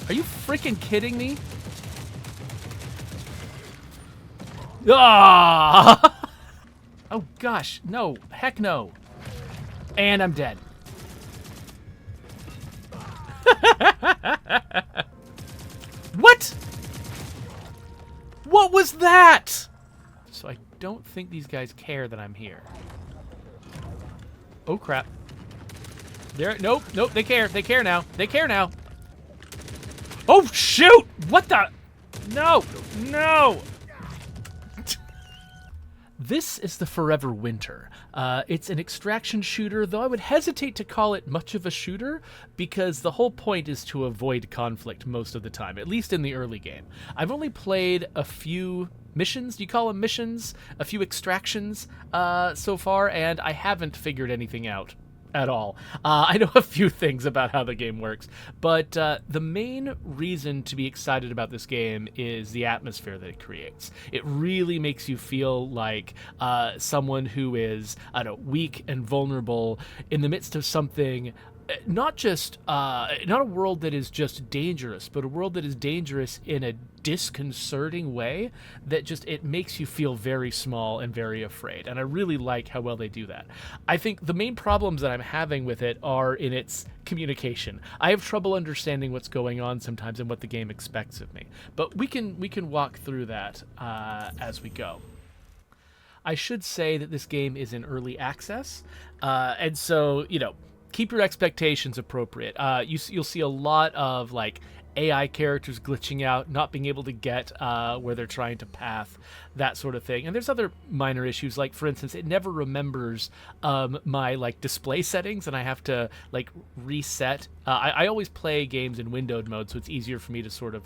Are you freaking kidding me? Ah! Oh gosh, no, heck no. And I'm dead. What? What was that? So I don't think these guys care that I'm here. Oh crap. Nope, they care. They care now. They care now. Oh shoot! What the? No! No! This is the Forever Winter. It's an extraction shooter, though I would hesitate to call it much of a shooter, because the whole point is to avoid conflict most of the time, at least in the early game. I've only played a few missions, do you call them missions? A few extractions so far, and I haven't figured anything out at all. I know a few things about how the game works, but the main reason to be excited about this game is the atmosphere that it creates. It really makes you feel like someone who is, I don't know, weak and vulnerable in the midst of something. Not just not a world that is just dangerous, but a world that is dangerous in a disconcerting way that just it makes you feel very small and very afraid. And I really like how well they do that. I think the main problems that I'm having with it are in its communication. I have trouble understanding what's going on sometimes and what the game expects of me. But we can walk through that as we go. I should say that this game is in early access, and so keep your expectations appropriate. You'll see a lot of like AI characters glitching out, not being able to get where they're trying to path, that sort of thing. And there's other minor issues, like for instance, it never remembers my like display settings, and I have to like reset. I always play games in windowed mode, so it's easier for me to sort of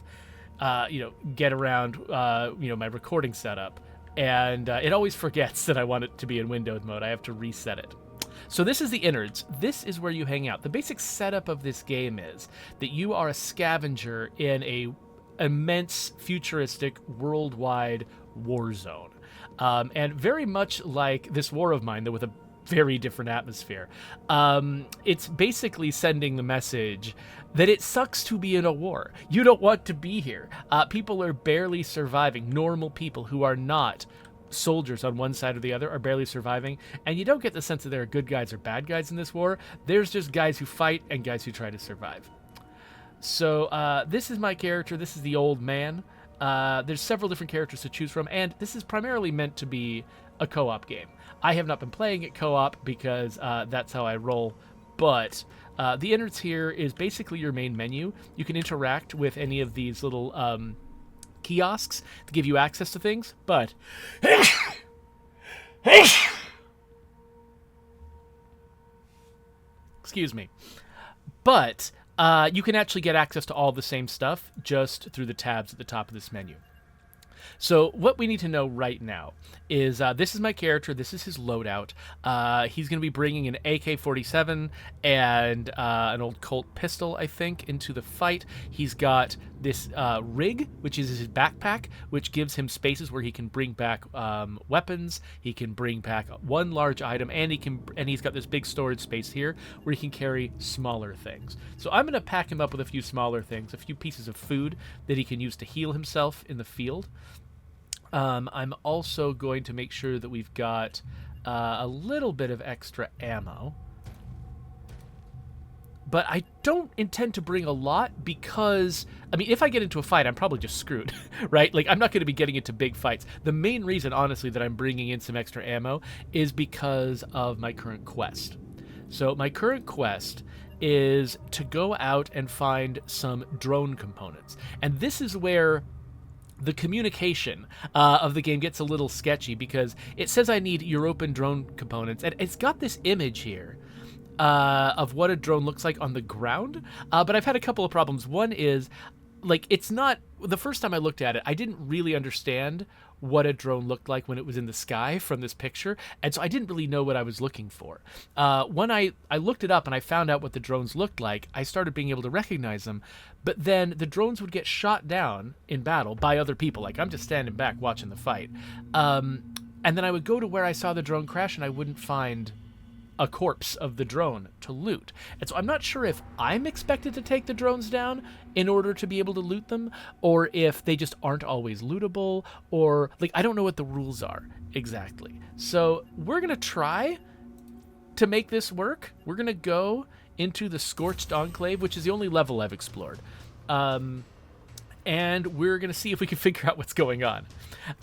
get around my recording setup. And it always forgets that I want it to be in windowed mode. I have to reset it. So this is the innards. This is where you hang out. The basic setup of this game is that you are a scavenger in a immense, futuristic, worldwide war zone. And very much like this War of Mine, though with a very different atmosphere. It's basically sending the message that it sucks to be in a war. You don't want to be here. People are barely surviving. Normal people who are not soldiers on one side or the other are barely surviving, and you don't get the sense that there are good guys or bad guys in this war. There's just guys who fight and guys who try to survive. So this is my character. This is the old man. There's several different characters to choose from, and this is primarily meant to be a co-op game. I have not been playing it co-op because that's how I roll, but the innards here is basically your main menu. You can interact with any of these little kiosks to give you access to things, but excuse me, but you can actually get access to all the same stuff just through the tabs at the top of this menu. So what we need to know right now is this is my character. This is his loadout. He's going to be bringing an AK-47 and an old Colt pistol, I think, into the fight. He's got this rig, which is his backpack, which gives him spaces where he can bring back weapons. He can bring back one large item, and he's got this big storage space here where he can carry smaller things. So I'm going to pack him up with a few smaller things, a few pieces of food that he can use to heal himself in the field. I'm also going to make sure that we've got a little bit of extra ammo. But I don't intend to bring a lot because, I mean, if I get into a fight, I'm probably just screwed, right? Like, I'm not going to be getting into big fights. The main reason, honestly, that I'm bringing in some extra ammo is because of my current quest. So my current quest is to go out and find some drone components. And this is where the communication of the game gets a little sketchy, because it says I need European drone components, and it's got this image here of what a drone looks like on the ground, but I've had a couple of problems. One is, like, it's not, the first time I looked at it, I didn't really understand what a drone looked like when it was in the sky from this picture, and so I didn't really know what I was looking for. When I looked it up and I found out what the drones looked like, I started being able to recognize them, but then the drones would get shot down in battle by other people. Like, I'm just standing back watching the fight. And then I would go to where I saw the drone crash and I wouldn't find a corpse of the drone to loot. And so I'm not sure if I'm expected to take the drones down in order to be able to loot them, or if they just aren't always lootable, or like I don't know what the rules are exactly. So we're gonna try to make this work. We're gonna go into the Scorched Enclave, which is the only level I've explored. And we're gonna see if we can figure out what's going on.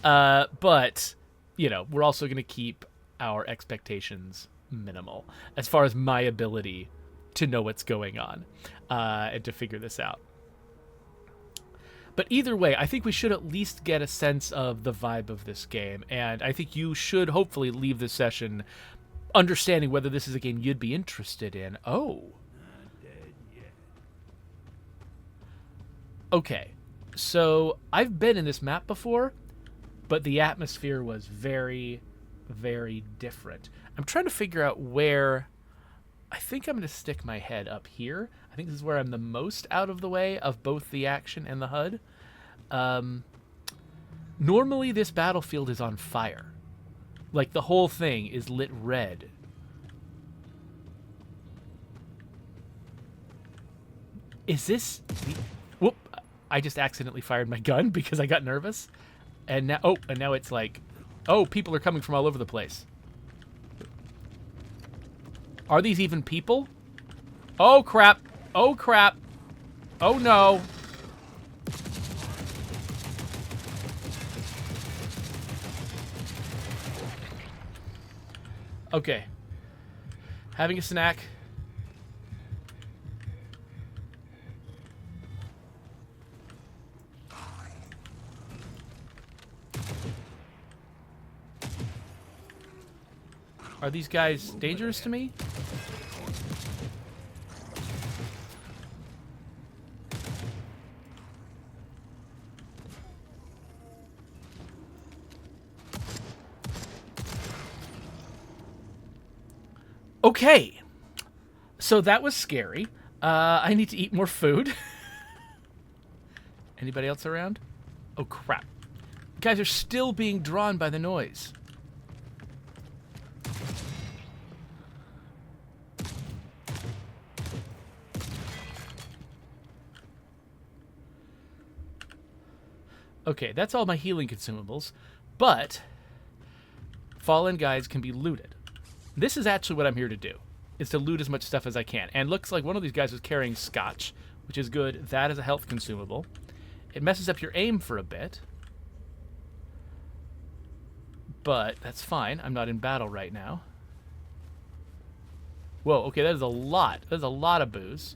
But you know, we're also gonna keep our expectations minimal as far as my ability to know what's going on and to figure this out. But either way, I think we should at least get a sense of the vibe of this game, and I think you should hopefully leave this session understanding whether this is a game you'd be interested in. Oh. Okay, so I've been in this map before, but the atmosphere was very, very different. I'm trying to figure out where... I think I'm going to stick my head up here. I think this is where I'm the most out of the way of both the action and the HUD. Normally this battlefield is on fire. Like the whole thing is lit red. Is this the... Whoop! I just accidentally fired my gun because I got nervous. And now... Oh, and now it's like... Oh, people are coming from all over the place. Are these even people? Oh, crap. Oh, crap. Oh, no. Okay. Having a snack. Are these guys dangerous to me? Okay. So that was scary. I need to eat more food. Anybody else around? Oh, crap. You guys are still being drawn by the noise. Okay, that's all my healing consumables, but fallen guys can be looted. This is actually what I'm here to do, is to loot as much stuff as I can. And looks like one of these guys was carrying scotch, which is good. That is a health consumable. It messes up your aim for a bit, but that's fine. I'm not in battle right now. Whoa, okay, that is a lot. That is a lot of booze.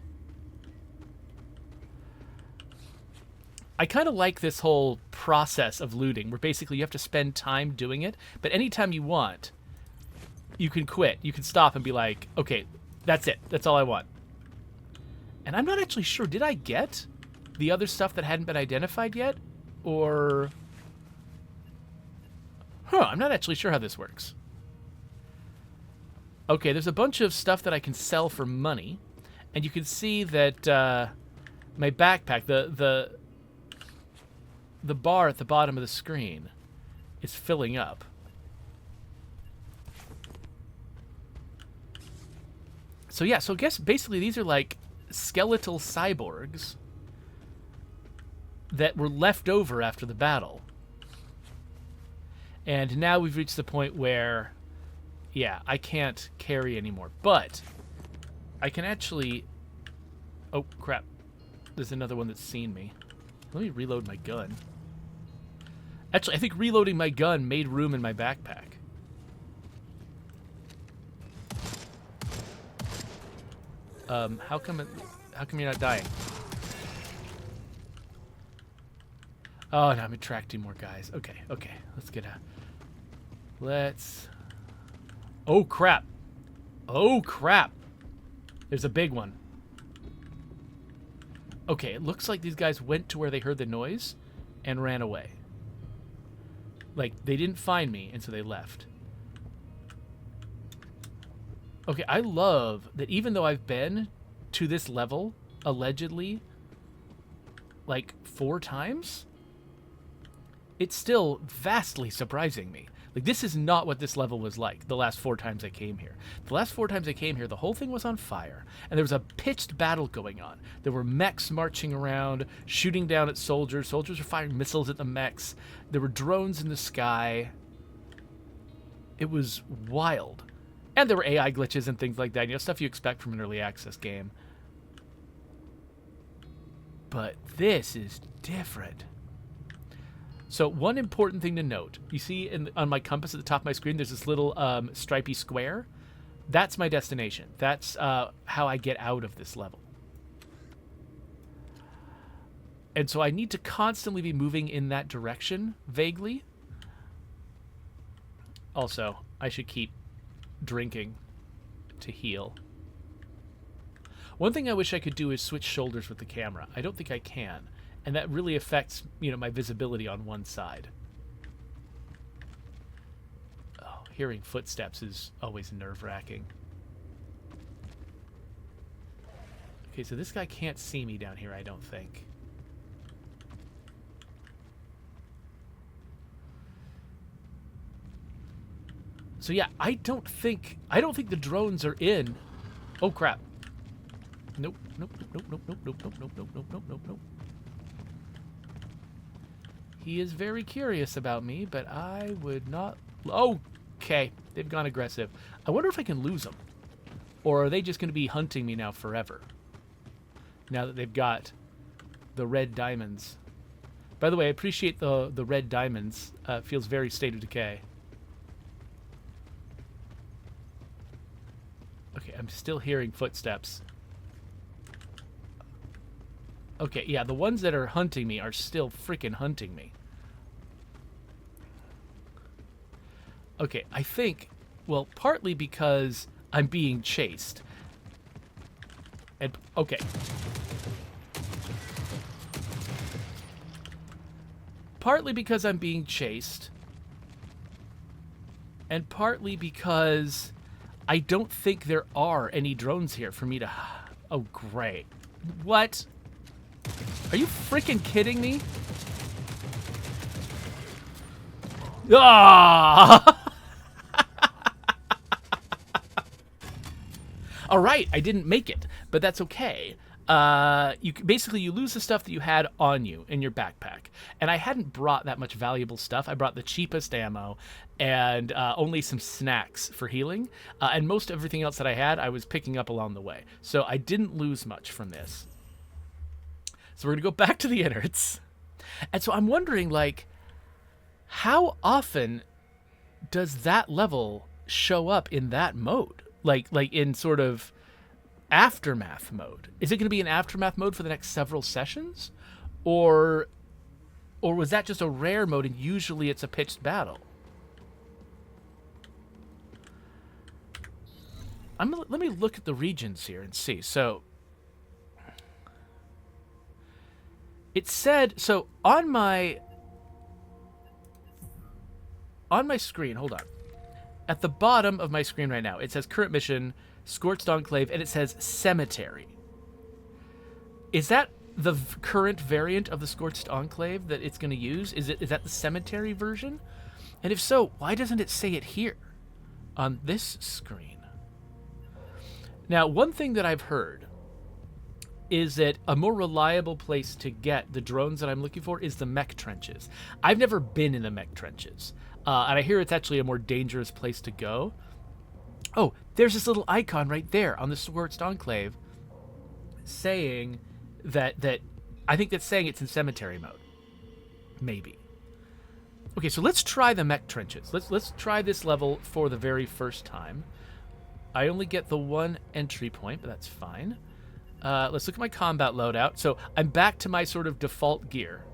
I kind of like this whole process of looting, where basically you have to spend time doing it, but anytime you want, you can quit. You can stop and be like, okay, that's it. That's all I want. And I'm not actually sure. Did I get the other stuff that hadn't been identified yet? Or... Huh, I'm not actually sure how this works. Okay, there's a bunch of stuff that I can sell for money. And you can see that my backpack, the bar at the bottom of the screen is filling up. So yeah, so I guess basically these are like skeletal cyborgs that were left over after the battle. And now we've reached the point where, yeah, I can't carry anymore. But I can actually... Oh, crap. There's another one that's seen me. Let me reload my gun. Actually, I think reloading my gun made room in my backpack. How come you're not dying? Oh, no, I'm attracting more guys. Okay, okay. Let's... Oh, crap. Oh, crap. There's a big one. Okay, it looks like these guys went to where they heard the noise and ran away. Like, they didn't find me, and so they left. Okay, I love that even though I've been to this level, allegedly, like 4 times, it's still vastly surprising me. Like, this is not what this level was like the last 4 times I came here. The last 4 times I came here, the whole thing was on fire, and there was a pitched battle going on. There were mechs marching around, shooting down at soldiers. Soldiers were firing missiles at the mechs. There were drones in the sky. It was wild. And there were AI glitches and things like that, you know, stuff you expect from an early access game. But this is different. So one important thing to note, you see on my compass at the top of my screen, there's this little stripy square. That's my destination. That's how I get out of this level. And so I need to constantly be moving in that direction, vaguely. Also, I should keep drinking to heal. One thing I wish I could do is switch shoulders with the camera. I don't think I can. And that really affects, you know, my visibility on one side. Oh, hearing footsteps is always nerve-wracking. Okay, so this guy can't see me down here, I don't think. So yeah, I don't think the drones are in. Oh crap. Nope, nope, nope, nope, nope, nope, nope, nope, nope, nope, nope, nope, nope. He is very curious about me, but I would not... Okay, they've gone aggressive. I wonder if I can lose them. Or are they just going to be hunting me now forever? Now that they've got the red diamonds. By the way, I appreciate the red diamonds. Feels very State of Decay. Okay, I'm still hearing footsteps. Okay, yeah, the ones that are hunting me are still freaking hunting me. Okay, I think, well, partly because I'm being chased. And, okay. Partly because I'm being chased. And partly because I don't think there are any drones here for me to... Oh, great. What? Are you freaking kidding me? Ah! All right, I didn't make it, but that's okay. Basically you lose the stuff that you had on you in your backpack, and I hadn't brought that much valuable stuff. I brought the cheapest ammo and only some snacks for healing, and most everything else that I had I was picking up along the way, so I didn't lose much from this. So we're gonna go back to the innards, and so I'm wondering, like, how often does that level show up in that mode? Like in sort of aftermath mode? Is it going to be an aftermath mode for the next several sessions? Or was that just a rare mode and usually it's a pitched battle? Let me look at the regions here and see. So it said, so on my screen, hold on. At the bottom of my screen right now, it says current mission, Scorched Enclave, and it says cemetery. Is that the current variant of the Scorched Enclave that it's going to use? Is that the cemetery version? And if so, why doesn't it say it here on this screen? Now, one thing that I've heard is that a more reliable place to get the drones that I'm looking for is the mech trenches. I've never been in the mech trenches. And I hear it's actually a more dangerous place to go. Oh, there's this little icon right there on the Scorched Enclave saying that I think that's saying it's in cemetery mode. Maybe. Okay, so let's try the mech trenches. Let's try this level for the very first time. I only get the one entry point, but that's fine. Let's look at my combat loadout. So I'm back to my sort of default gear.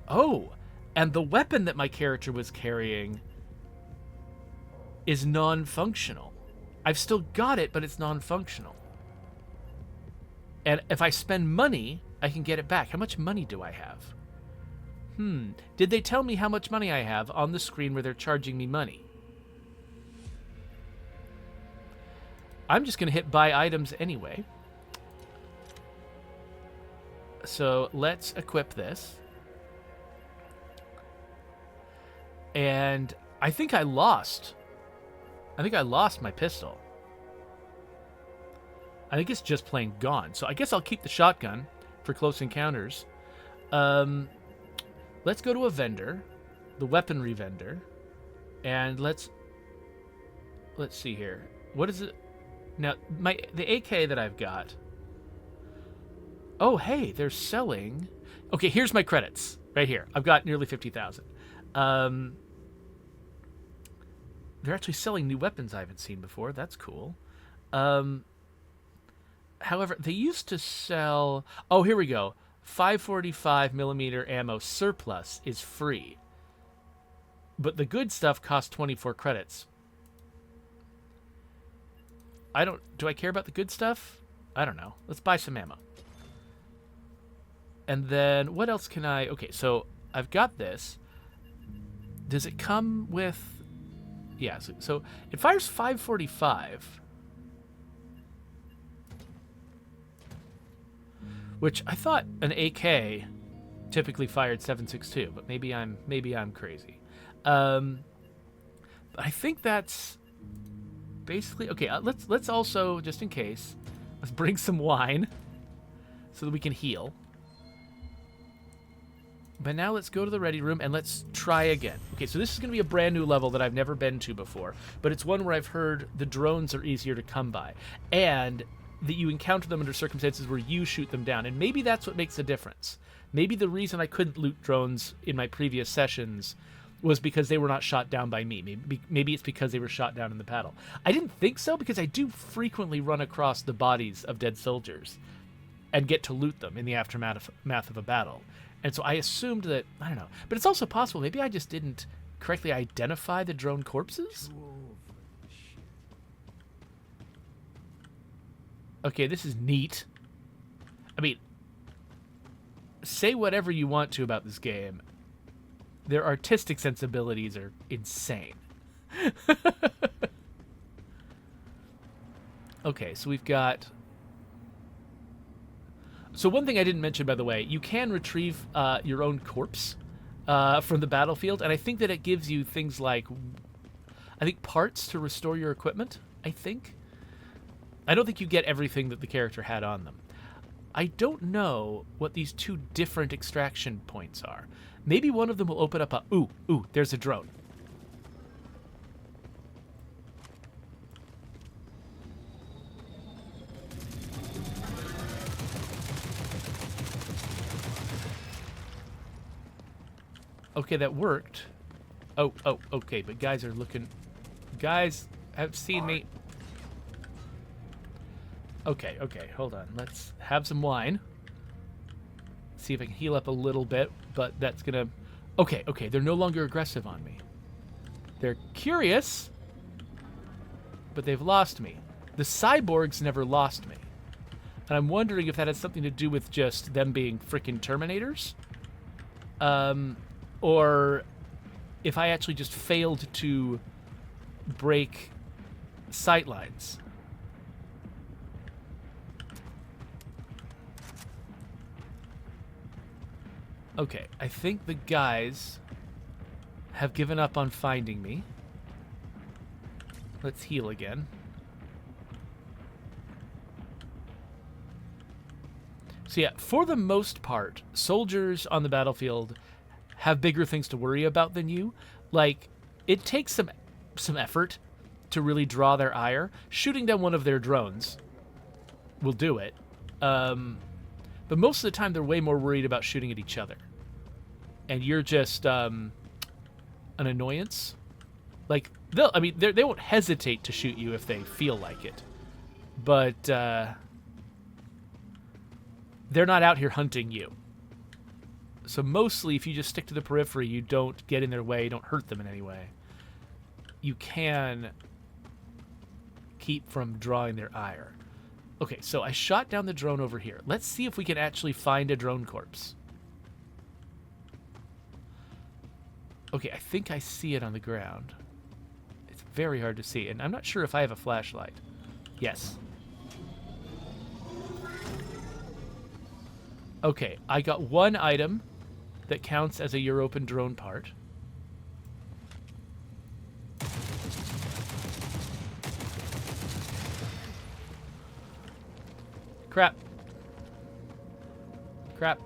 Oh, and the weapon that my character was carrying is non-functional. I've still got it, but it's non-functional. And if I spend money, I can get it back. How much money do I have? Did they tell me how much money I have on the screen where they're charging me money? I'm just going to hit buy items anyway. So let's equip this. And I think I lost. I think I lost my pistol. I think it's just plain gone. So I guess I'll keep the shotgun for close encounters. Let's go to a vendor, the weaponry vendor, and let's see here. What is it? Now, the AK that I've got. Oh, hey, they're selling. Okay, here's my credits right here. I've got nearly 50,000. They're actually selling new weapons I haven't seen before. That's cool. However, they used to sell. Oh, here we go. 545 millimeter ammo surplus is free, but the good stuff costs 24 credits. Do I care about the good stuff? I don't know. Let's buy some ammo. And then what else can I... Okay, so I've got this. Does it come with... Yeah, so it fires 545. Which I thought an AK typically fired 7.62, but maybe I'm crazy. But I think that's basically okay. Let's also, just in case, let's bring some wine so that we can heal. But now let's go to the ready room and let's try again. Okay, so this is going to be a brand new level that I've never been to before, but it's one where I've heard the drones are easier to come by, and that you encounter them under circumstances where you shoot them down, and maybe that's what makes a difference. Maybe the reason I couldn't loot drones in my previous sessions was because they were not shot down by me. Maybe it's because they were shot down in the battle. I didn't think so, because I do frequently run across the bodies of dead soldiers and get to loot them in the aftermath of a battle. And so I assumed that, I don't know. But it's also possible, maybe I just didn't correctly identify the drone corpses? Okay, this is neat. I mean, say whatever you want to about this game. Their artistic sensibilities are insane. Okay, so we've got... So one thing I didn't mention, by the way, you can retrieve your own corpse from the battlefield, and I think that it gives you things like, I think, parts to restore your equipment, I think. I don't think you get everything that the character had on them. I don't know what these two different extraction points are. Maybe one of them will open up a... Ooh, there's a drone. Okay, that worked. Oh, okay, but guys are looking... Guys have seen me... Okay, hold on. Let's have some wine. See if I can heal up a little bit, but that's gonna... Okay, they're no longer aggressive on me. They're curious, but they've lost me. The cyborgs never lost me. And I'm wondering if that has something to do with just them being frickin' Terminators. Or if I actually just failed to break sight lines. Okay, I think the guys have given up on finding me. Let's heal again. So yeah, for the most part, soldiers on the battlefield have bigger things to worry about than you. Like, it takes some effort to really draw their ire. Shooting down one of their drones will do it. But most of the time, they're way more worried about shooting at each other. And you're just an annoyance. Like, they won't hesitate to shoot you if they feel like it. But they're not out here hunting you. So mostly, if you just stick to the periphery, you don't get in their way, you don't hurt them in any way, you can keep from drawing their ire. Okay, so I shot down the drone over here. Let's see if we can actually find a drone corpse. Okay, I think I see it on the ground. It's very hard to see, and I'm not sure if I have a flashlight. Yes. Okay, I got one item that counts as a European drone part. Crap. Crap.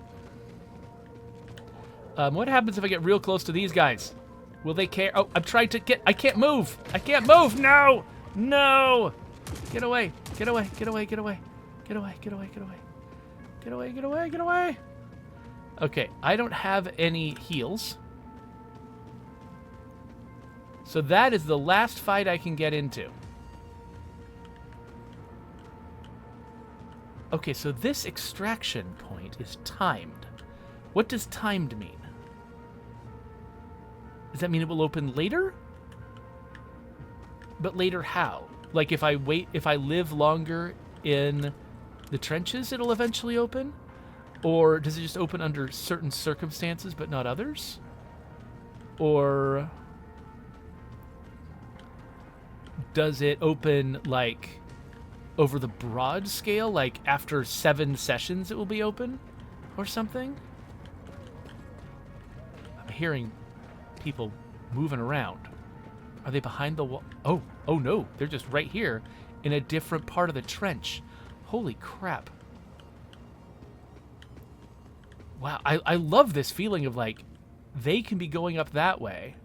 What happens if I get real close to these guys? Will they care? Oh, I'm trying to get... I can't move! I can't move! No! No! Get away! Get away! Get away! Get away! Get away! Get away! Get away! Get away! Get away! Get away! Okay, I don't have any heals. So that is the last fight I can get into. Okay, so this extraction point is timed. What does timed mean? Does that mean it will open later? But later how? Like if I live longer in the trenches, it'll eventually open? Or does it just open under certain circumstances but not others? Or does it open like over the broad scale, like after 7 sessions it will be open or something? I'm hearing people moving around. Are they behind the wall? Oh no, they're just right here in a different part of the trench. Holy crap. Wow, I love this feeling of like, they can be going up that way,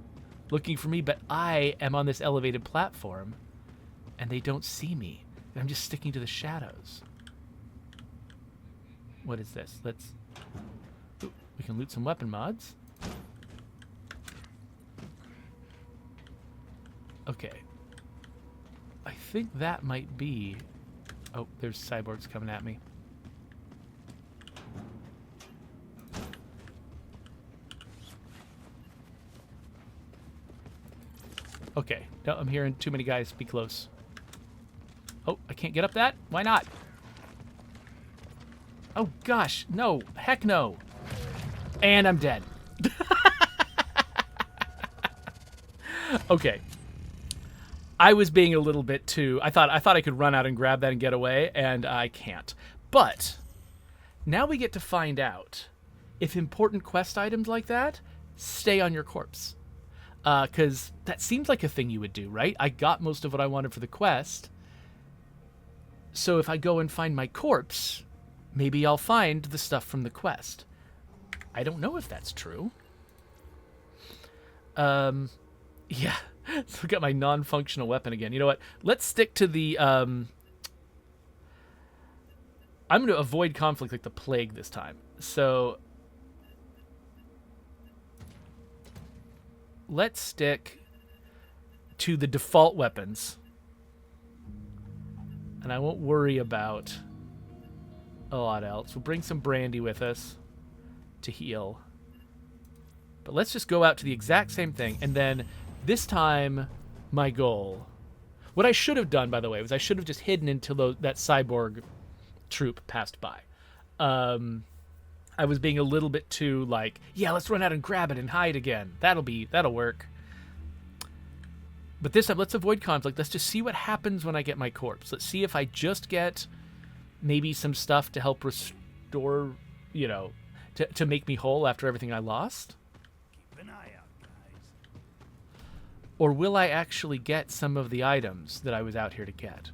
looking for me, but I am on this elevated platform, and they don't see me. I'm just sticking to the shadows. What is this? Ooh, we can loot some weapon mods. Okay. I think that might be... Oh, there's cyborgs coming at me. Okay. No, I'm hearing too many guys. Be close. Oh, I can't get up that? Why not? Oh, gosh. No. Heck no. And I'm dead. Okay. I was being a little bit too... I thought I could run out and grab that and get away, and I can't. But now we get to find out if important quest items like that stay on your corpse. Because that seems like a thing you would do, right? I got most of what I wanted for the quest. So if I go and find my corpse, maybe I'll find the stuff from the quest. I don't know if that's true. Yeah. So I got my non-functional weapon again. You know what? Let's stick to the... I'm going to avoid conflict like the plague this time. So... let's stick to the default weapons. And I won't worry about a lot else. We'll bring some brandy with us to heal. But let's just go out to the exact same thing. And then this time, my goal... what I should have done, by the way, was I should have just hidden until that cyborg troop passed by. I was being a little bit too like, yeah, let's run out and grab it and hide again. That'll work. But this time, let's avoid conflict. Let's just see what happens when I get my corpse. Let's see if I just get maybe some stuff to help restore, you know, to make me whole after everything I lost. Keep an eye out, guys. Or will I actually get some of the items that I was out here to get?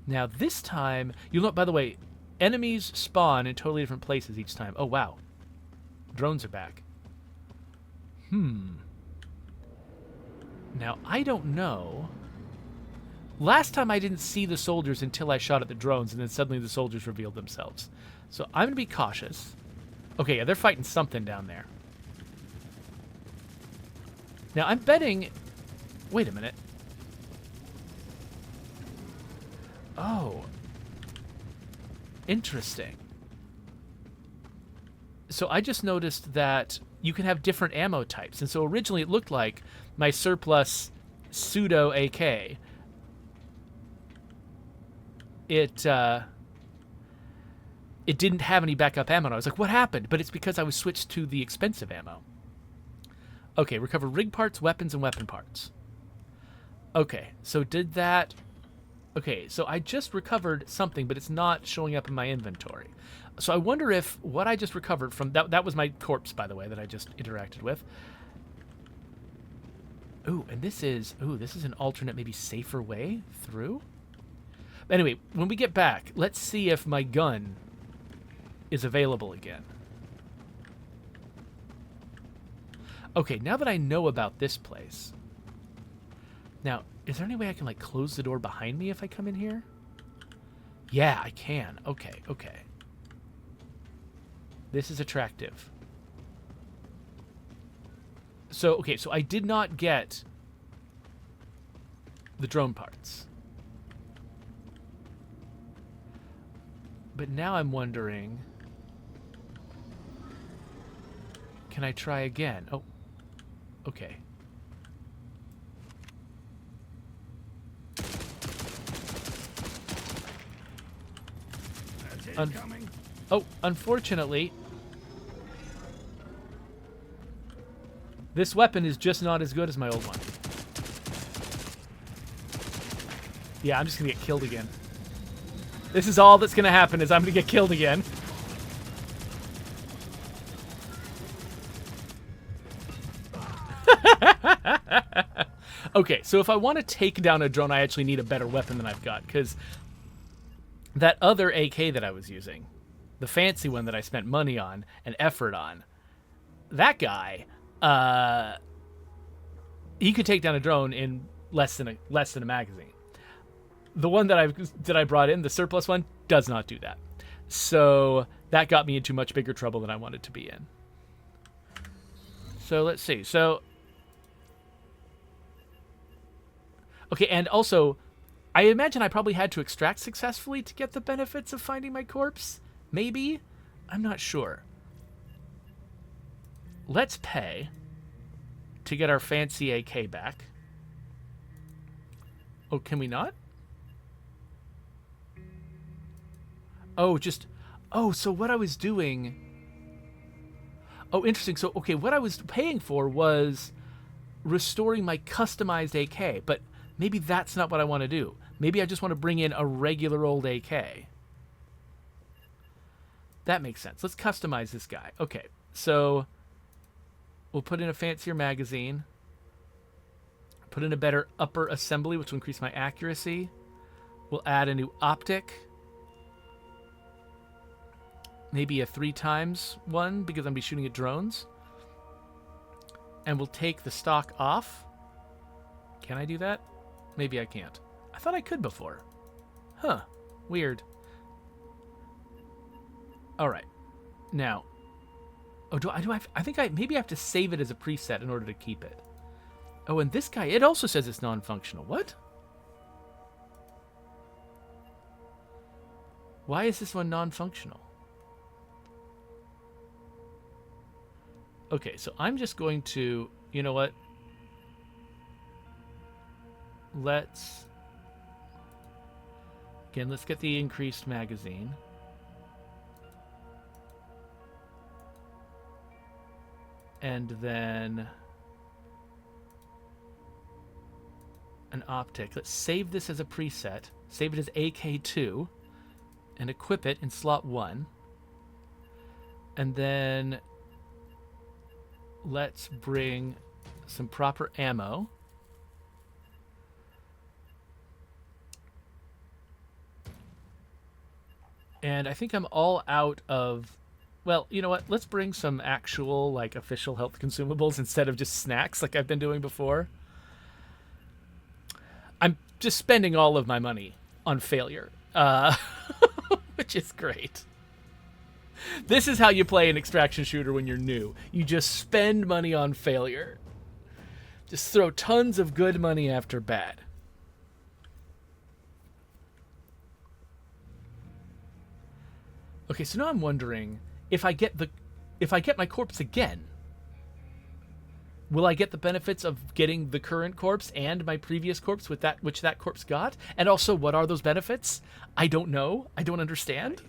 Now, this time, you'll note, by the way, enemies spawn in totally different places each time. Oh, wow. Drones are back. Now, I don't know. Last time I didn't see the soldiers until I shot at the drones, and then suddenly the soldiers revealed themselves. So I'm going to be cautious. Okay, yeah, they're fighting something down there. Now, I'm betting... wait a minute. Oh. Interesting. So I just noticed that you can have different ammo types. And so originally it looked like my surplus pseudo AK. It didn't have any backup ammo. And I was like, what happened? But it's because I was switched to the expensive ammo. Okay, recover rig parts, weapons, and weapon parts. Okay, so did that... okay, so I just recovered something, but it's not showing up in my inventory. So I wonder if what I just recovered from... that was my corpse, by the way, that I just interacted with. Ooh, and this is... ooh, this is an alternate, maybe safer way through? Anyway, when we get back, let's see if my gun is available again. Okay, now that I know about this place. Now, is there any way I can, like, close the door behind me if I come in here? Yeah, I can. Okay, okay. This is attractive. So, okay, so I did not get the drone parts. But now I'm wondering, can I try again? Oh, okay. That's incoming. Oh, unfortunately, this weapon is just not as good as my old one. Yeah, I'm just gonna get killed again. This is all that's gonna happen, is I'm gonna get killed again. Okay, so if I want to take down a drone, I actually need a better weapon than I've got, because that other AK that I was using, the fancy one that I spent money on and effort on, that guy, he could take down a drone in less than a magazine. The one that I brought in, the surplus one, does not do that. So that got me into much bigger trouble than I wanted to be in. So let's see. So okay, and also, I imagine I probably had to extract successfully to get the benefits of finding my corpse. Maybe? I'm not sure. Let's pay to get our fancy AK back. Oh, can we not? Oh, just... Oh, so what I was doing... Oh, interesting. So, okay, what I was paying for was restoring my customized AK, but maybe that's not what I want to do. Maybe I just want to bring in a regular old AK. That makes sense. Let's customize this guy. Okay, so we'll put in a fancier magazine. Put in a better upper assembly, which will increase my accuracy. We'll add a new optic. Maybe a 3x one, because I'm going to be shooting at drones. And we'll take the stock off. Can I do that? Maybe I can't. I thought I could before. Huh. Weird. All right. Now. Oh, I think maybe I have to save it as a preset in order to keep it. Oh, and this guy, it also says it's non-functional. What? Why is this one non-functional? Okay, so I'm just going to, you know what? Let's get the increased magazine. And then an optic. Let's save this as a preset. Save it as AK2 and equip it in slot 1. And then let's bring some proper ammo. And I think I'm all out of... Well, you know what? Let's bring some actual, like, official health consumables instead of just snacks like I've been doing before. I'm just spending all of my money on failure, which is great. This is how you play an extraction shooter when you're new. You just spend money on failure. Just throw tons of good money after bad. Okay, so now I'm wondering if I get my corpse again, will I get the benefits of getting the current corpse and my previous corpse with which that corpse got? And also, what are those benefits? I don't know. I don't understand.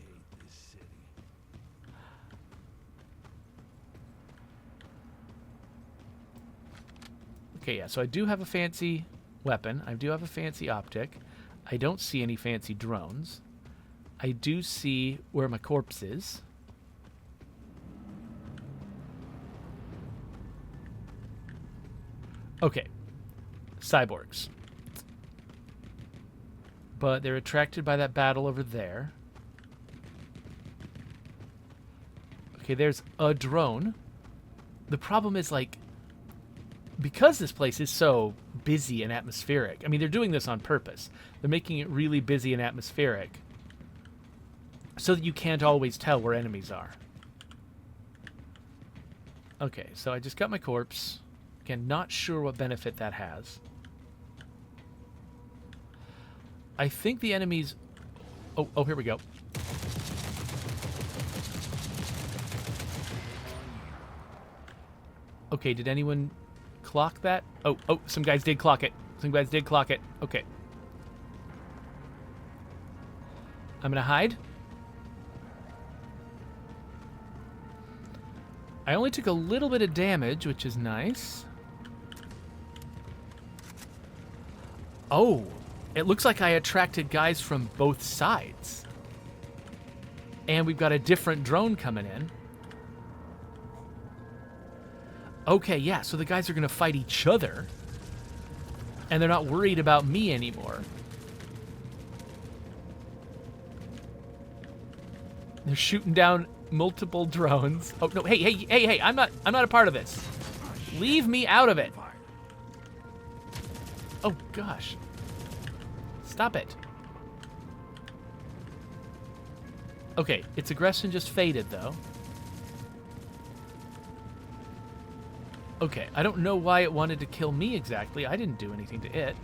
Okay, yeah, so I do have a fancy weapon. I do have a fancy optic. I don't see any fancy drones. I do see where my corpse is. Okay. Cyborgs. But they're attracted by that battle over there. Okay, there's a drone. The problem is, like, because this place is so busy and atmospheric, I mean, they're doing this on purpose. They're making it really busy and atmospheric so that you can't always tell where enemies are. Okay, so I just got my corpse. Again, not sure what benefit that has. I think the enemies... Oh, here we go. Okay, did anyone clock that? Oh, some guys did clock it. Some guys did clock it. Okay. I'm gonna hide. I only took a little bit of damage, which is nice. Oh, it looks like I attracted guys from both sides. And we've got a different drone coming in. Okay, yeah, so the guys are going to fight each other. And they're not worried about me anymore. They're shooting down multiple drones. Oh, no, hey, I'm not a part of this. Leave me out of it. Oh, gosh. Stop it. Okay, its aggression just faded, though. Okay, I don't know why it wanted to kill me exactly. I didn't do anything to it.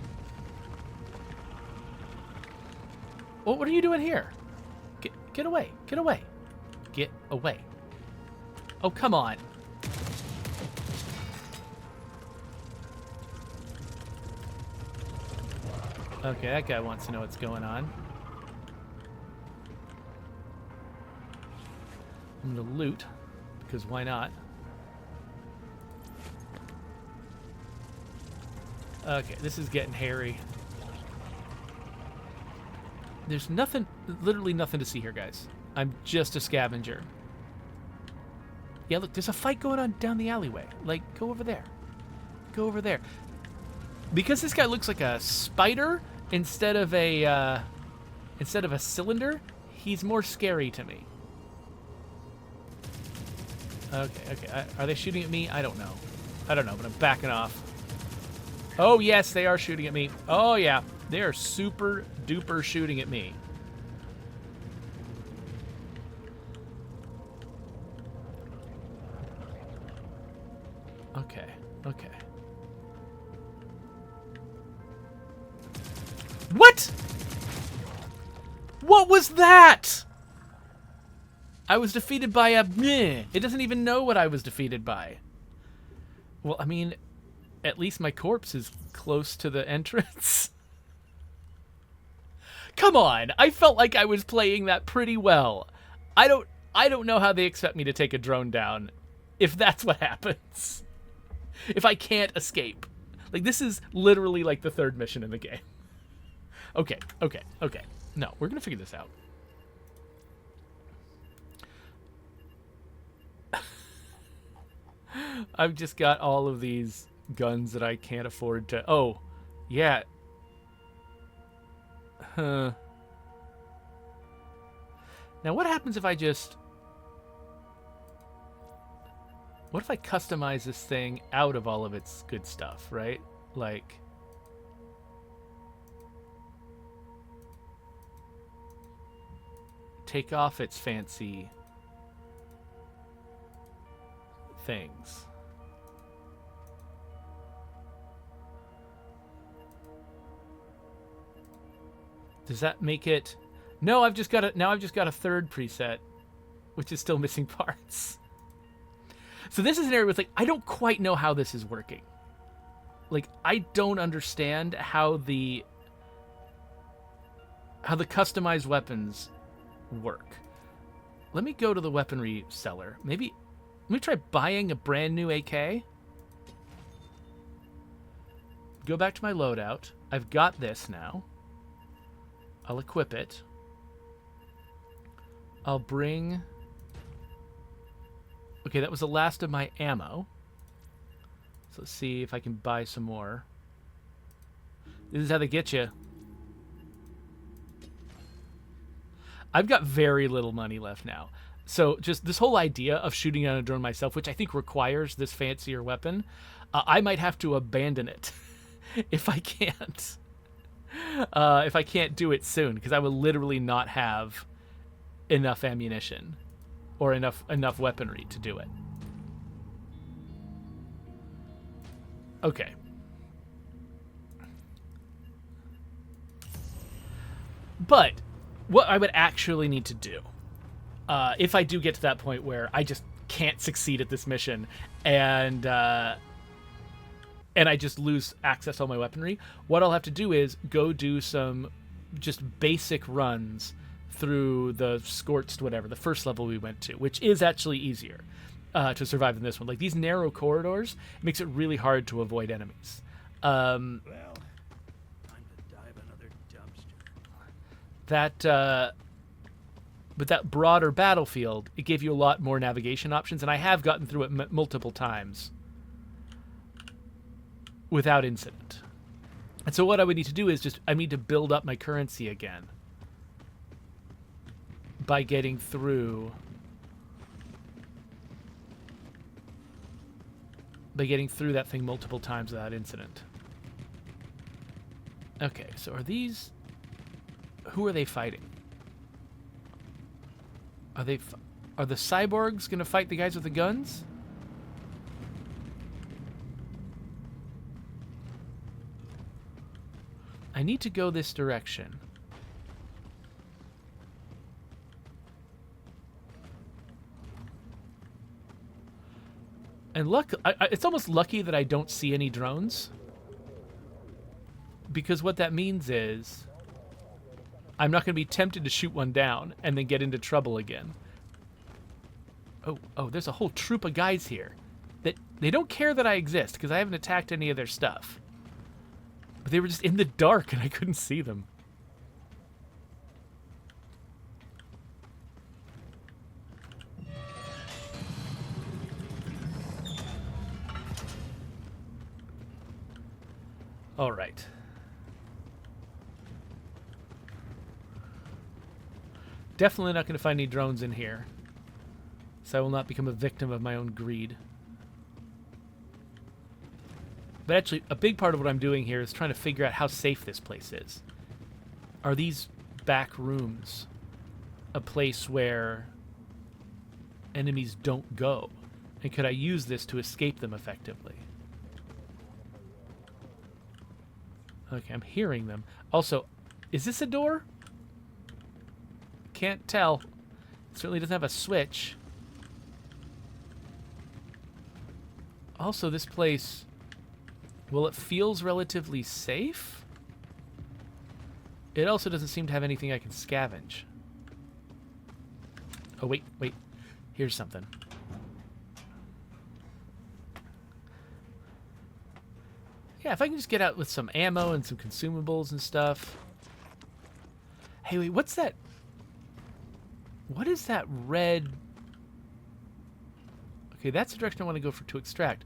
Well, what are you doing here? Get away. Get away. Get away. Oh, come on. Okay, that guy wants to know what's going on. I'm gonna loot, because why not? Okay, this is getting hairy. There's nothing, literally nothing to see here, guys. I'm just a scavenger. Yeah, look, there's a fight going on down the alleyway. Like, go over there. Go over there. Because this guy looks like a spider instead of a cylinder, he's more scary to me. Okay. Are they shooting at me? I don't know, but I'm backing off. Oh, yes, they are shooting at me. Oh, yeah. They are super duper shooting at me. Okay. What? What was that? I was defeated by a meh. It doesn't even know what I was defeated by. Well, I mean... At least my corpse is close to the entrance. Come on, I felt like I was playing that pretty well. I don't know how they expect me to take a drone down if that's what happens. If I can't escape. Like, this is literally like the third mission in the game. Okay. No, we're gonna figure this out. I've just got all of these guns that I can't afford to... Oh, yeah. Now, what happens if I just... What if I customize this thing out of all of its good stuff, right? Like... Take off its fancy things. Does that make it... No, I've just got a third preset, which is still missing parts. So this is an area where it's like, I don't quite know how this is working. Like, I don't understand how the customized weapons work. Let me go to the weaponry seller. Let me try buying a brand new AK. Go back to my loadout. I've got this now. I'll equip it. I'll bring... Okay, that was the last of my ammo. So let's see if I can buy some more. This is how they get you. I've got very little money left now. So just this whole idea of shooting down a drone myself, which I think requires this fancier weapon, I might have to abandon it if I can't. If I can't do it soon, because I will literally not have enough ammunition or enough weaponry to do it. Okay. But what I would actually need to do, if I do get to that point where I just can't succeed at this mission and I just lose access to all my weaponry, what I'll have to do is go do some just basic runs through the Scorched whatever, the first level we went to, which is actually easier to survive than this one. Like, these narrow corridors makes it really hard to avoid enemies. Well, time to dive another dumpster. But that broader battlefield, it gave you a lot more navigation options, and I have gotten through it multiple times without incident. And so what I would need to do is I need to build up my currency again by getting through that thing multiple times without incident. Okay, so are these... Who are they fighting? Are the cyborgs going to fight the guys with the guns? I need to go this direction. And it's almost lucky that I don't see any drones. Because what that means is I'm not going to be tempted to shoot one down and then get into trouble again. Oh, there's a whole troop of guys here. That they don't care that I exist because I haven't attacked any of their stuff. But they were just in the dark and I couldn't see them. All right. Definitely not going to find any drones in here. So I will not become a victim of my own greed. But actually, a big part of what I'm doing here is trying to figure out how safe this place is. Are these back rooms a place where enemies don't go? And could I use this to escape them effectively? Okay, I'm hearing them. Also, is this a door? Can't tell. It certainly doesn't have a switch. Also, this place... Well, it feels relatively safe. It also doesn't seem to have anything I can scavenge. Oh, wait. Here's something. Yeah, if I can just get out with some ammo and some consumables and stuff. Hey, wait, what's that? What is that red? Okay, that's the direction I want to go to extract.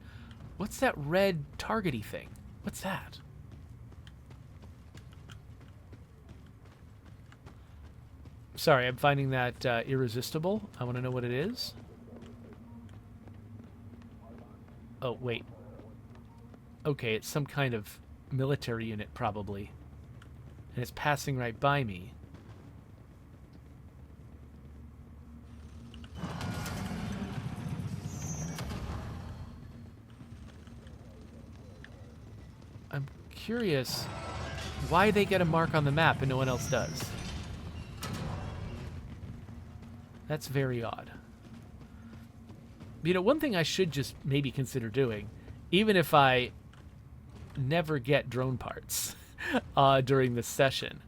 What's that red targety thing? What's that? Sorry, I'm finding that irresistible. I want to know what it is. Oh, wait. Okay, it's some kind of military unit, probably. And it's passing right by me. I'm curious why they get a mark on the map and no one else does. That's very odd. You know, one thing I should just maybe consider doing, even if I never get drone parts during this session,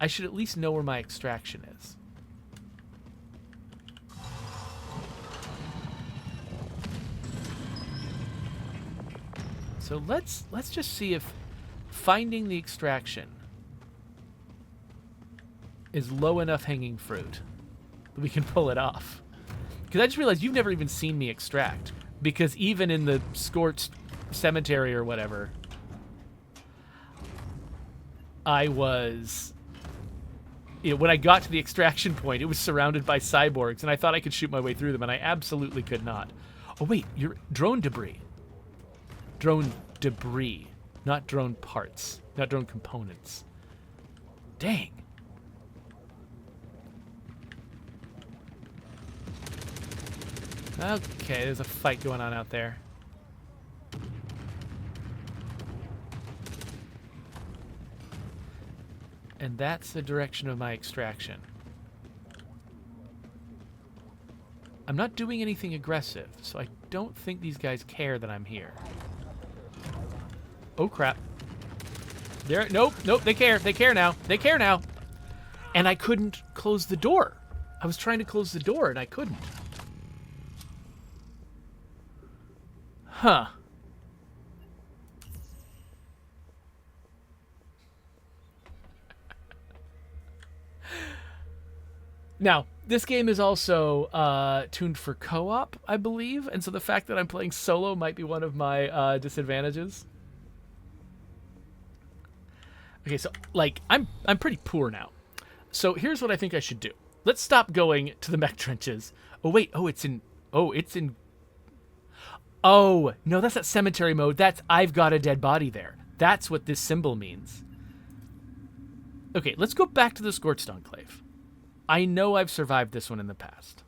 I should at least know where my extraction is. So let's just see if finding the extraction is low enough hanging fruit that we can pull it off. Because I just realized you've never even seen me extract. Because even in the Scorched cemetery or whatever, I was when I got to the extraction point, it was surrounded by cyborgs, and I thought I could shoot my way through them, and I absolutely could not. Oh, wait, you're drone debris. Drone debris, not drone parts, not drone components. Dang. Okay, there's a fight going on out there. And that's the direction of my extraction. I'm not doing anything aggressive, so I don't think these guys care that I'm here. Oh, crap. Nope, they care. They care now. They care now. And I couldn't close the door. I was trying to close the door, and I couldn't. Huh. Now, this game is also tuned for co-op, I believe, and so the fact that I'm playing solo might be one of my disadvantages. Okay, so like I'm pretty poor now. So here's what I think I should do. Let's stop going to the mech trenches. Oh wait, it's in Oh, no, that's not cemetery mode. That's I've got a dead body there. That's what this symbol means. Okay, let's go back to the Scorched Enclave. I know I've survived this one in the past.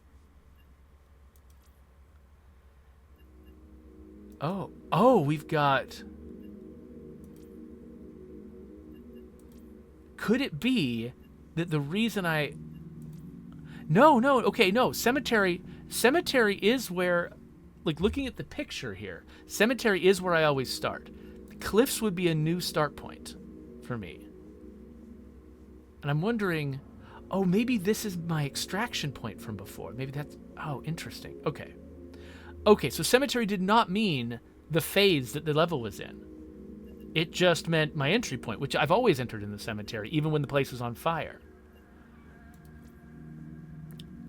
Oh, we've got... Could it be that the reason I... No, okay, no. Cemetery is where... Like, looking at the picture here, cemetery is where I always start. Cliffs would be a new start point for me. And I'm wondering... Oh, maybe this is my extraction point from before. Maybe that's... Oh, interesting. Okay. Okay, so cemetery did not mean the phase that the level was in. It just meant my entry point, which I've always entered in the cemetery, even when the place was on fire.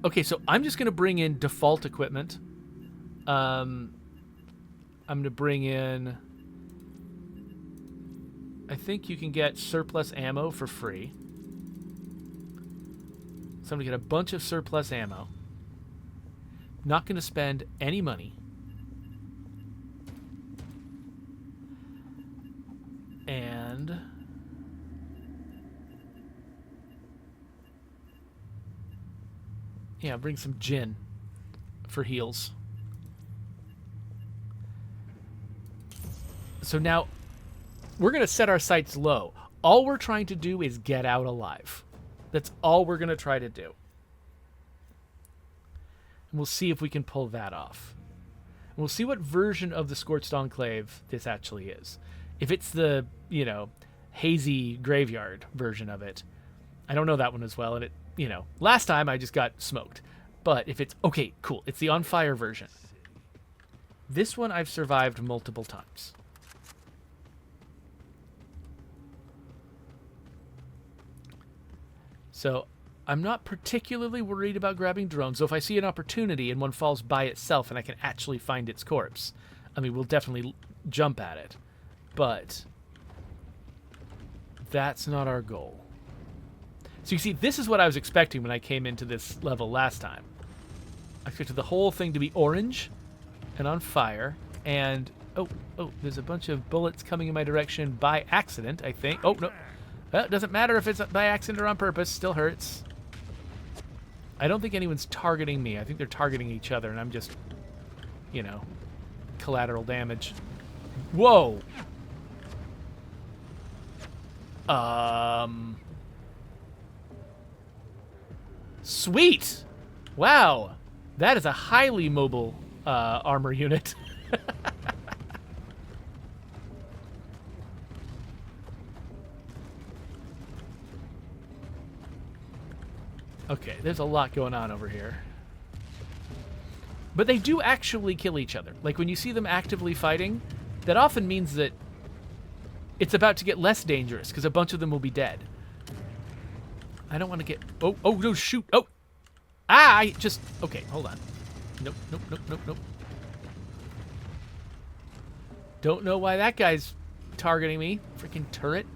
Okay, so I'm just going to bring in default equipment. I'm going to bring in... I think you can get surplus ammo for free. So I'm going to get a bunch of surplus ammo. Not going to spend any money. And... yeah, bring some gin for heals. So now, we're going to set our sights low. All we're trying to do is get out alive. That's all we're going to try to do. And we'll see if we can pull that off. And we'll see what version of the Scorched Enclave this actually is. If it's the, hazy graveyard version of it, I don't know that one as well. And last time I just got smoked. But if it's, okay, cool. It's the on fire version. This one I've survived multiple times. So I'm not particularly worried about grabbing drones. So if I see an opportunity and one falls by itself and I can actually find its corpse, we'll definitely jump at it. But that's not our goal. So you see, this is what I was expecting when I came into this level last time. I expected the whole thing to be orange and on fire. And, oh, there's a bunch of bullets coming in my direction by accident, I think. Oh, no. Well, it doesn't matter if it's by accident or on purpose. Still hurts. I don't think anyone's targeting me. I think they're targeting each other, and I'm just, collateral damage. Whoa! Sweet! Wow. That is a highly mobile armor unit. Okay, there's a lot going on over here. But they do actually kill each other. Like, when you see them actively fighting, that often means that it's about to get less dangerous, because a bunch of them will be dead. I don't want to get... Oh, no, shoot. Oh! Ah, okay, hold on. Nope. Don't know why that guy's targeting me. Freaking turret.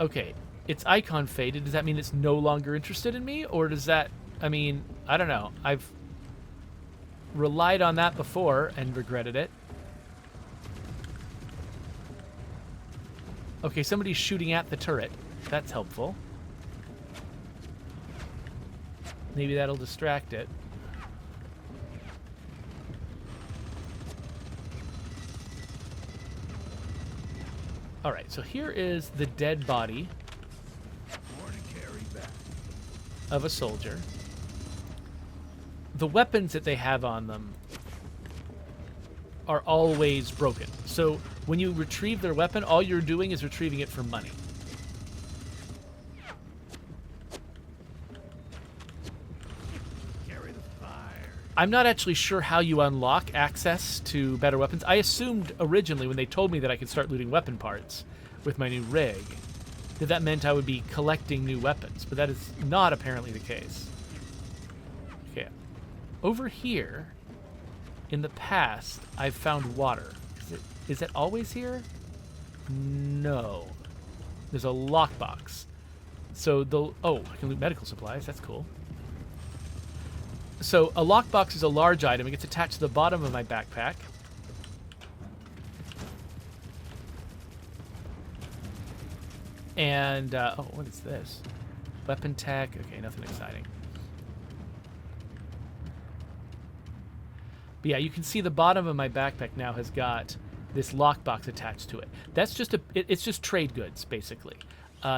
Okay, its icon faded. Does that mean it's no longer interested in me? Or does that... I mean, I don't know. I've relied on that before and regretted it. Okay, somebody's shooting at the turret. That's helpful. Maybe that'll distract it. Alright, so here is the dead body of a soldier. The weapons that they have on them are always broken. So when you retrieve their weapon, all you're doing is retrieving it for money. I'm not actually sure how you unlock access to better weapons. I assumed originally when they told me that I could start looting weapon parts with my new rig, that meant I would be collecting new weapons, but that is not apparently the case. Okay. Over here, in the past, I've found water. Is it always here? No. There's a lockbox. So oh, I can loot medical supplies. That's cool. So a lockbox is a large item. It gets attached to the bottom of my backpack. And, oh, what is this? Weapon tech. Okay, nothing exciting. But yeah, you can see the bottom of my backpack now has got this lockbox attached to it. That's just it's just trade goods, basically.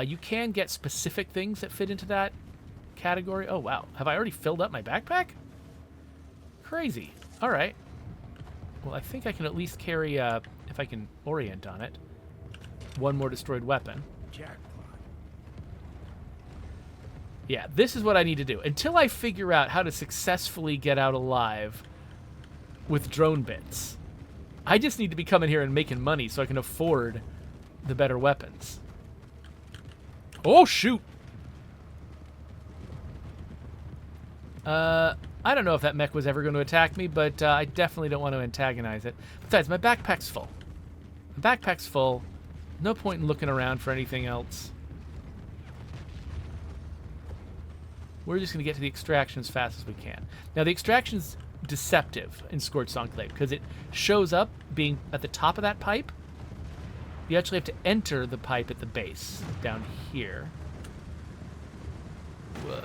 You can get specific things that fit into that category. Oh, wow. Have I already filled up my backpack? Crazy. All right. Well, I think I can at least carry, if I can orient on it, one more destroyed weapon. Jackpot. Yeah, this is what I need to do. Until I figure out how to successfully get out alive with drone bits, I just need to be coming here and making money so I can afford the better weapons. Oh, shoot! I don't know if that mech was ever going to attack me, but I definitely don't want to antagonize it. Besides, my backpack's full. My backpack's full. No point in looking around for anything else. We're just going to get to the extraction as fast as we can. Now, the extraction's deceptive in Scorched Enclave because it shows up being at the top of that pipe. You actually have to enter the pipe at the base, down here. Whoa.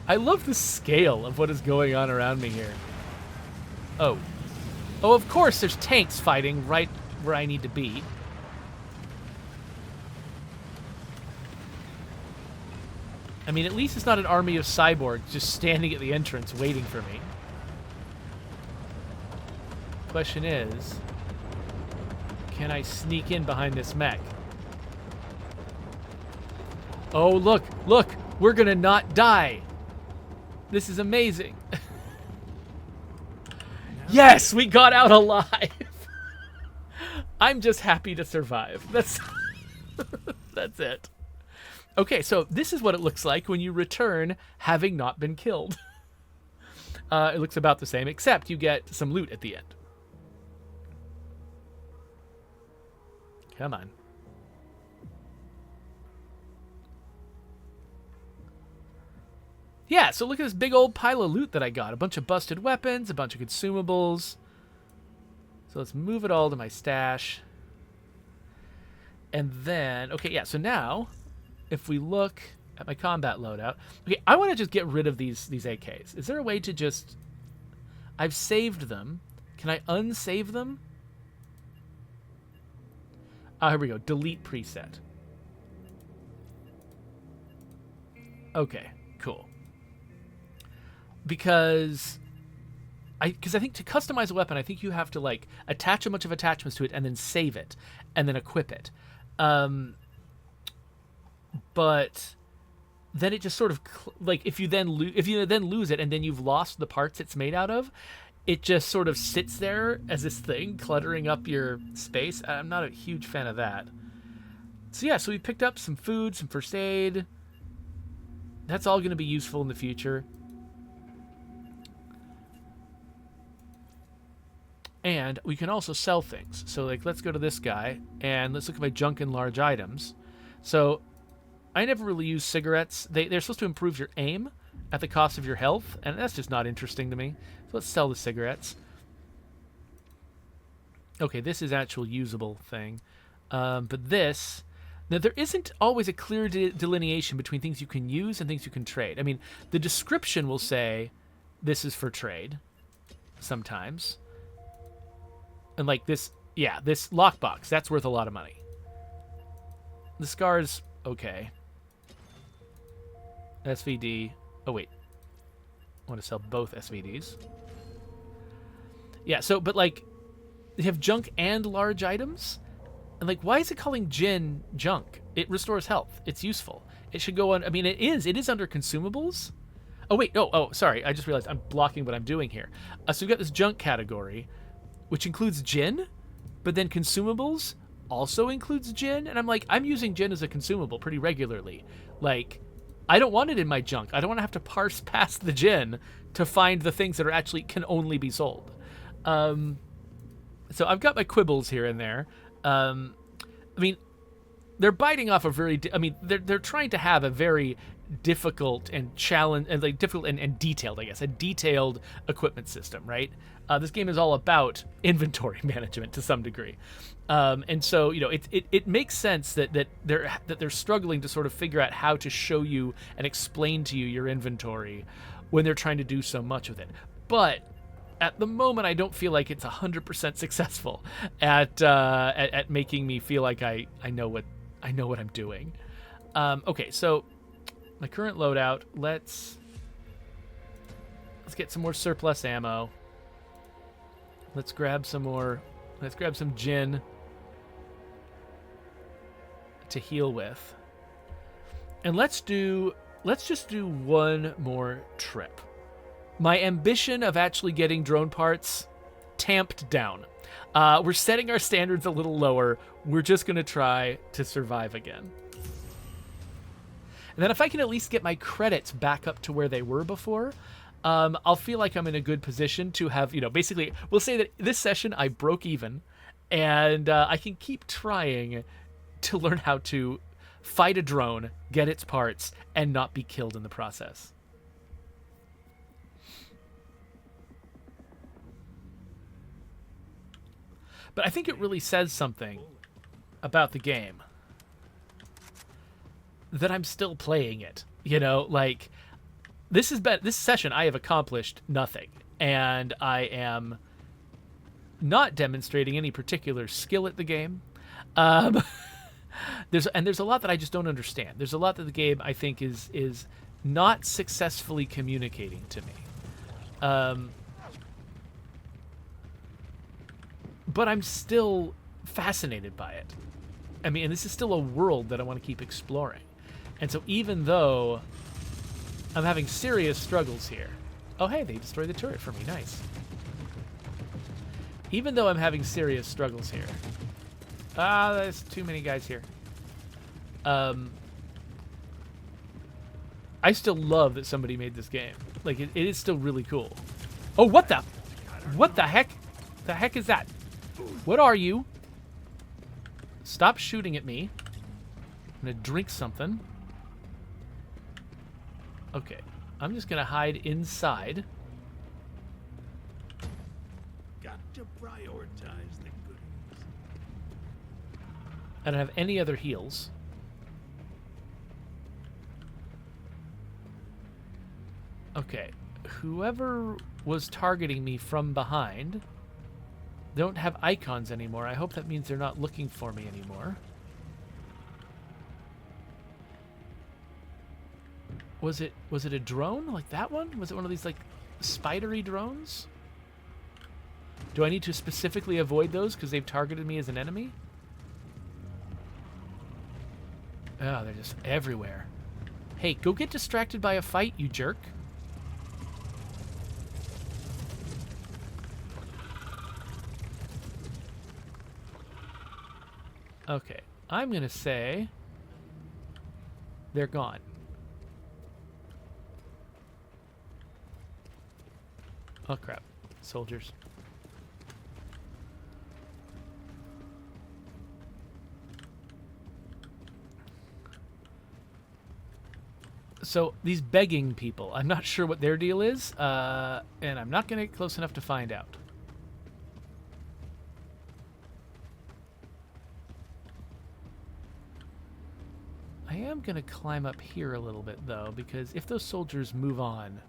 I love the scale of what is going on around me here. Oh. Oh, of course, there's tanks fighting right where I need to be. I mean, at least it's not an army of cyborgs just standing at the entrance waiting for me. Question is, can I sneak in behind this mech? Oh, look, look, we're gonna not die. This is amazing. Yes, we got out alive. I'm just happy to survive. That's that's it. Okay, so this is what it looks like when you return having not been killed. It looks about the same, except you get some loot at the end. Come on. Yeah, so look at this big old pile of loot that I got. A bunch of busted weapons, a bunch of consumables. So let's move it all to my stash. And then, okay, yeah, so now, if we look at my combat loadout, okay, I want to just get rid of these AKs. Is there a way to just... I've saved them. Can I unsave them? Ah, here we go. Delete preset. Okay, cool. Because I think to customize a weapon, I think you have to like attach a bunch of attachments to it and then save it and then equip it. But then it just sort of like if you then lose it and then you've lost the parts it's made out of, it just sort of sits there as this thing cluttering up your space. I'm not a huge fan of that. So yeah, so we picked up some food, some first aid. That's all going to be useful in the future. And we can also sell things. So, like, let's go to this guy, and let's look at my junk and large items. So, I never really use cigarettes. They're supposed to improve your aim at the cost of your health, and that's just not interesting to me. So let's sell the cigarettes. Okay, this is actual usable thing. But this... Now, there isn't always a clear delineation between things you can use and things you can trade. I mean, the description will say this is for trade sometimes. And like this, yeah, this lockbox, that's worth a lot of money. The scar's okay. SVD. Oh, wait. I want to sell both SVDs. Yeah, so, but like, they have junk and large items? And like, why is it calling gin junk? It restores health. It's useful. It should go on, I mean, it is under consumables. Oh, wait, oh, sorry. I just realized I'm blocking what I'm doing here. So we've got this junk category, which includes gin, but then consumables also includes gin. And I'm like, I'm using gin as a consumable pretty regularly. Like, I don't want it in my junk. I don't want to have to parse past the gin to find the things that are actually can only be sold. So I've got my quibbles here and there. I mean, they're biting off a very, they're trying to have a very difficult and difficult and detailed, I guess, a detailed equipment system, right? This game is all about inventory management to some degree. And so, you know, it makes sense that they're struggling to sort of figure out how to show you and explain to you your inventory when they're trying to do so much with it. But at the moment, I don't feel like it's 100% successful at making me feel like I know what I'm doing. Okay, so my current loadout. Let's get some more surplus ammo. Let's grab some more. Let's grab some gin to heal with, and let's just do one more trip. My ambition of actually getting drone parts tamped down. We're setting our standards a little lower. We're just going to try to survive again. And then if I can at least get my credits back up to where they were before, I'll feel like I'm in a good position to have, you know, basically, we'll say that this session I broke even, and I can keep trying to learn how to fight a drone, get its parts, and not be killed in the process. But I think it really says something about the game that I'm still playing it. You know, like, this session I have accomplished nothing, and I am not demonstrating any particular skill at the game. There's a lot that I just don't understand. There's a lot that the game, I think, is not successfully communicating to me. But I'm still fascinated by it. I mean, and this is still a world that I want to keep exploring. And so even though I'm having serious struggles here... Oh, hey, they destroyed the turret for me. Nice. Even though I'm having serious struggles here... there's too many guys here. I still love that somebody made this game. Like, it is still really cool. Oh, what the... What the heck? The heck is that? What are you? Stop shooting at me. I'm gonna drink something. Okay. I'm just gonna hide inside. Got to prioritize the goodies. I don't have any other heals. Okay. Whoever was targeting me from behind... don't have icons anymore. I hope that means they're not looking for me anymore. Was it a drone like that one? Was it one of these like spidery drones? Do I need to specifically avoid those because they've targeted me as an enemy? Oh, they're just everywhere. Hey, go get distracted by a fight, you jerk. Okay, I'm gonna say they're gone. Oh crap, soldiers. So these begging people, I'm not sure what their deal is, and I'm not going to get close enough to find out. I am going to climb up here a little bit, though, because if those soldiers move on,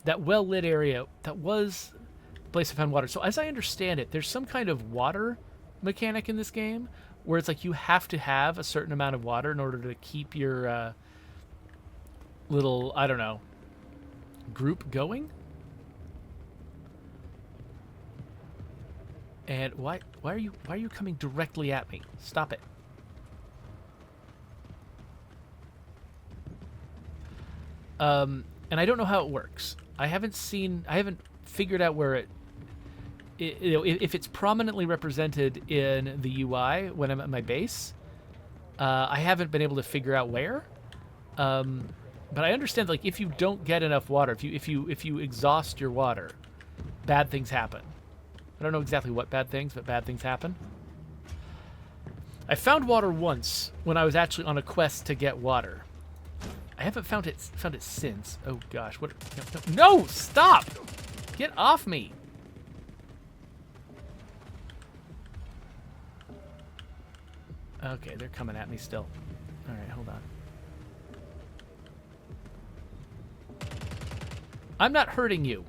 that well-lit area, that was the place I found water. So as I understand it, there's some kind of water mechanic in this game where it's like you have to have a certain amount of water in order to keep your little, I don't know, group going. And why are you coming directly at me? Stop it. And I don't know how it works. I haven't figured out where it you know, if it's prominently represented in the UI when I'm at my base. I haven't been able to figure out where. But I understand, like, if you don't get enough water, if you exhaust your water, bad things happen. I don't know exactly what bad things, but bad things happen. I found water once when I was actually on a quest to get water. I haven't found it since. Oh gosh, what? No, stop! Get off me! Okay, they're coming at me still. All right, hold on. I'm not hurting you.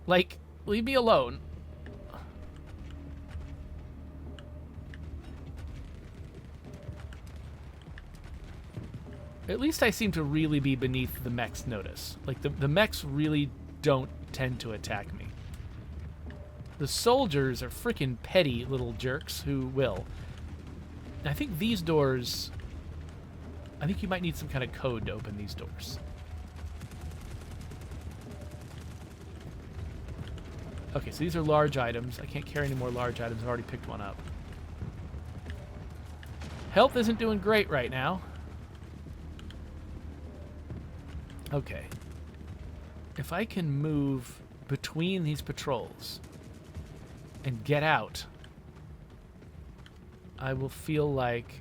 Like, leave me alone. At least I seem to really be beneath the mech's notice. Like, the mechs really don't tend to attack me. The soldiers are freaking petty little jerks who will. And I think these doors... I think you might need some kind of code to open these doors. Okay, so these are large items. I can't carry any more large items. I've already picked one up. Health isn't doing great right now. Okay. If I can move between these patrols and get out, I will feel like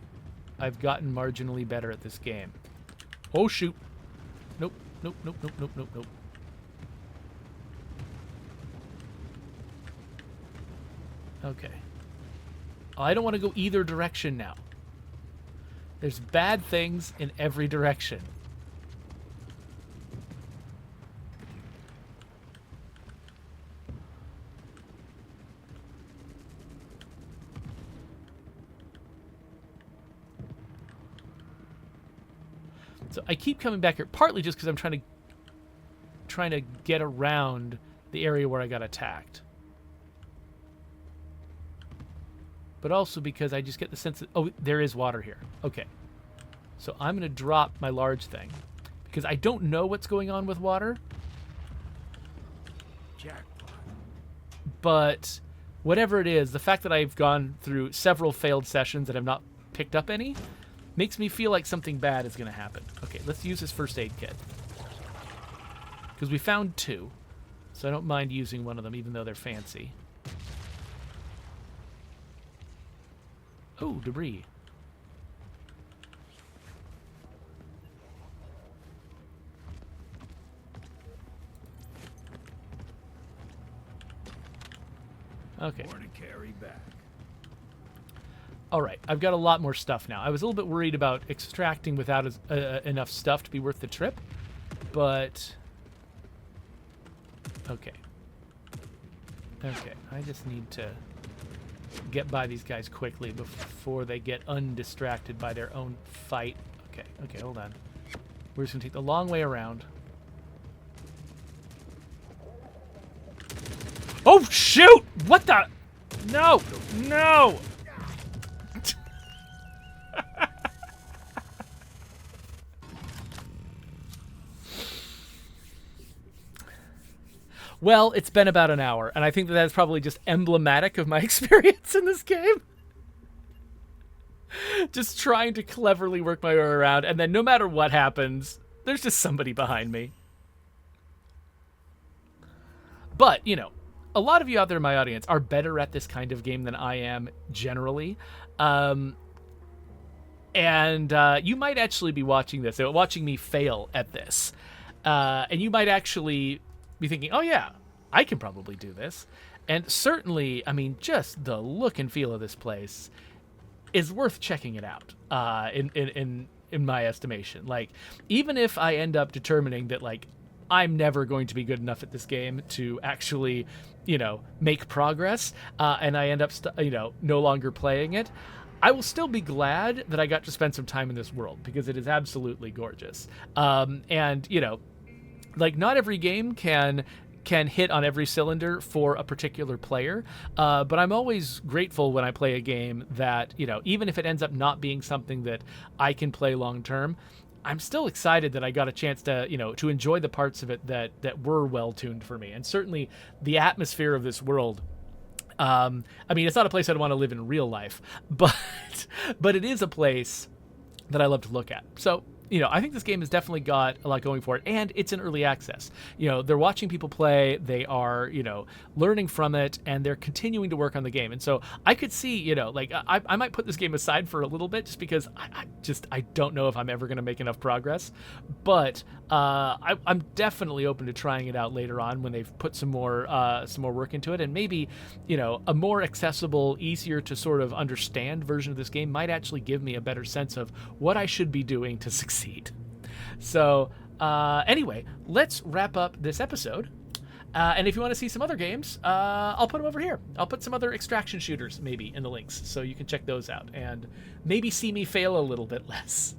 I've gotten marginally better at this game. Oh, shoot. Nope, nope, nope, nope, nope, nope, nope. Okay. I don't want to go either direction now. There's bad things in every direction. So I keep coming back here, partly just because I'm trying to get around the area where I got attacked. But also because I just get the sense that, oh, there is water here. Okay. So I'm going to drop my large thing. Because I don't know what's going on with water. Jackpot. But whatever it is, the fact that I've gone through several failed sessions and have not picked up any makes me feel like something bad is going to happen. Okay, let's use this first aid kit. Because we found two. So I don't mind using one of them, even though they're fancy. Oh, debris. Okay. More to carry back. All right, I've got a lot more stuff now. I was a little bit worried about extracting without enough stuff to be worth the trip, but... Okay. Okay, I just need to get by these guys quickly before they get undistracted by their own fight. Okay, okay, hold on. We're just going to take the long way around. Oh, shoot! What the? No! No! Well, it's been about an hour, and I think that that's probably just emblematic of my experience in this game. Just trying to cleverly work my way around, and then no matter what happens, there's just somebody behind me. But, you know, a lot of you out there in my audience are better at this kind of game than I am generally. And you might actually be watching this, watching me fail at this. And you might actually be thinking, oh, yeah, I can probably do this. And certainly, I mean, just the look and feel of this place is worth checking it out in my estimation. Like, even if I end up determining that, like, I'm never going to be good enough at this game to actually, make progress, and I end up, no longer playing it, I will still be glad that I got to spend some time in this world because it is absolutely gorgeous. And, like, not every game can hit on every cylinder for a particular player, but I'm always grateful when I play a game that, even if it ends up not being something that I can play long term, I'm still excited that I got a chance to, to enjoy the parts of it that were well tuned for me. And certainly the atmosphere of this world. I mean, it's not a place I'd want to live in real life, but it is a place that I love to look at. So, I think this game has definitely got a lot going for it, and it's in early access. They're watching people play, they are, learning from it, and they're continuing to work on the game. And so I could see, like, I might put this game aside for a little bit just because I don't know if I'm ever going to make enough progress. But I'm definitely open to trying it out later on when they've put some more work into it, and maybe, a more accessible, easier to sort of understand version of this game might actually give me a better sense of what I should be doing to succeed. So anyway, let's wrap up this episode. And if you want to see some other games, I'll put them over here. I'll put some other extraction shooters maybe in the links so you can check those out and maybe see me fail a little bit less.